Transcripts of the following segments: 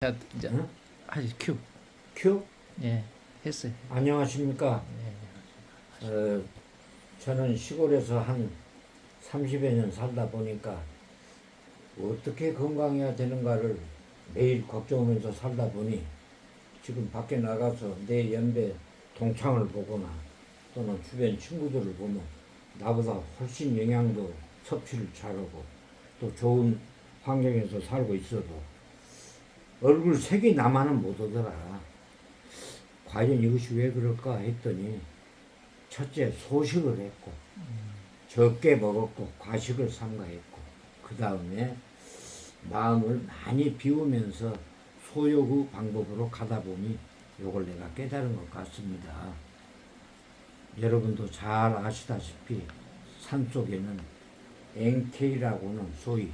자, 이제 응? 하지 큐. 큐? 예, 했어요. 안녕하십니까? 예. 저는 시골에서 한 30여 년 살다 보니까 어떻게 건강해야 되는가를 매일 걱정하면서 살다 보니 지금 밖에 나가서 내 연배 동창을 보거나 또는 주변 친구들을 보면 나보다 훨씬 영양도 섭취를 잘하고 또 좋은 환경에서 살고 있어도 얼굴 색이 나만은 못 오더라. 과연 이것이 왜 그럴까 했더니 첫째 소식을 했고 적게 먹었고 과식을 삼가했고 그 다음에 마음을 많이 비우면서 소요구 방법으로 가다 보니 요걸 내가 깨달은 것 같습니다. 여러분도 잘 아시다시피 산속에는 NK라고는 소위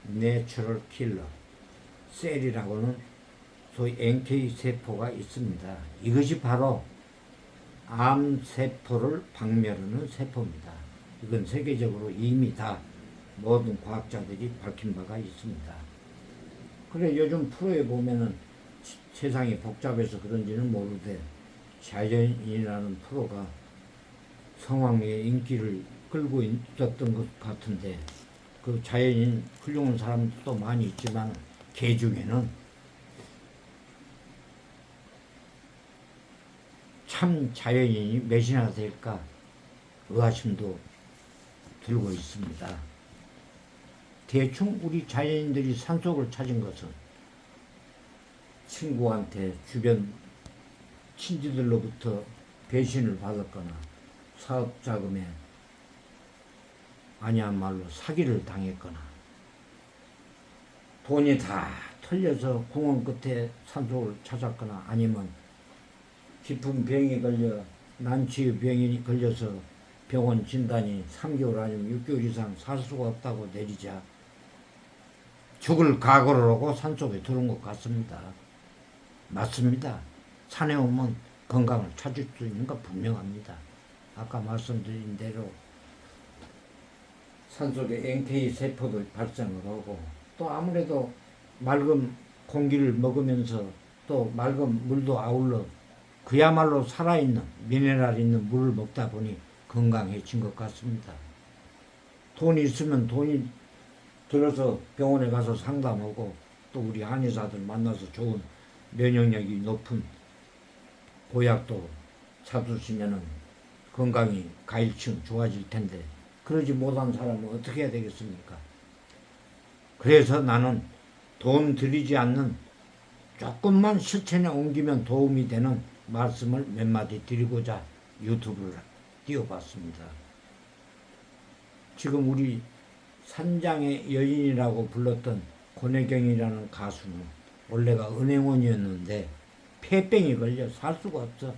내추럴 킬러, 셀이라고는 소위 NK 세포가 있습니다. 이것이 바로 암세포를 박멸하는 세포입니다. 이건 세계적으로 이미 다 모든 과학자들이 밝힌 바가 있습니다. 그래 요즘 프로에 보면은 세상이 복잡해서 그런지는 모르되 자연인이라는 프로가 성황리에 인기를 끌고 있었던 것 같은데 그 자연인 훌륭한 사람도 많이 있지만 개 중에는 참 자연인이 몇이나 될까 의아심도 들고 있습니다. 대충 우리 자연인들이 산속을 찾은 것은 친구한테 주변 친지들로부터 배신을 받았거나 사업 자금에 아니야말로 사기를 당했거나 돈이 다 털려서 공원 끝에 산속을 찾았거나 아니면 깊은 병에 걸려 난치의 병이 걸려서 병원 진단이 3개월 아니면 6개월 이상 살 수가 없다고 내리자 죽을 각오를 하고 산속에 들어온 것 같습니다. 맞습니다. 산에 오면 건강을 찾을 수 있는 거 분명합니다. 아까 말씀드린 대로 산속에 NK 세포도 발생을 하고 또 아무래도 맑은 공기를 먹으면서 또 맑은 물도 아울러 그야말로 살아있는 미네랄 있는 물을 먹다 보니 건강해진 것 같습니다. 돈이 있으면 돈이 들어서 병원에 가서 상담하고 또 우리 한의사들 만나서 좋은 면역력이 높은 보약도 사두시면은 건강이 가일층 좋아질 텐데 그러지 못한 사람은 어떻게 해야 되겠습니까? 그래서 나는 돈 들이지 않는 조금만 실천에 옮기면 도움이 되는 말씀을 몇 마디 드리고자 유튜브를 띄워봤습니다. 지금 우리 산장의 여인이라고 불렀던 권혜경이라는 가수는 원래가 은행원이었는데 폐병이 걸려 살 수가 없어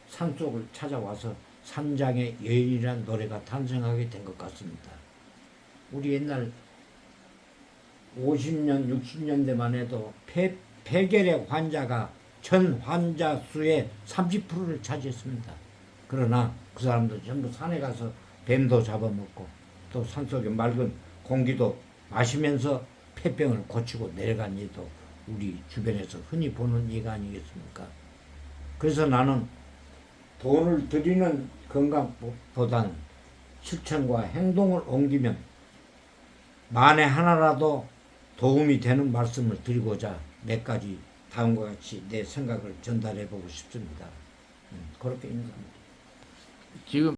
산속을 찾아와서 산장의 여인이라는 노래가 탄생하게 된 것 같습니다. 우리 옛날 50년, 60년대만 해도 폐결의 환자가 전 환자 수의 30%를 차지했습니다. 그러나 그 사람들 전부 산에 가서 뱀도 잡아먹고 또 산속의 맑은 공기도 마시면서 폐병을 고치고 내려간 일도 우리 주변에서 흔히 보는 예가 아니겠습니까? 그래서 나는 돈을 들이는 건강보다는 실천과 행동을 옮기면 만에 하나라도 도움이 되는 말씀을 드리고자 몇 가지 다음과 같이 내 생각을 전달해 보고 싶습니다. 그렇게 인사합니다. 지금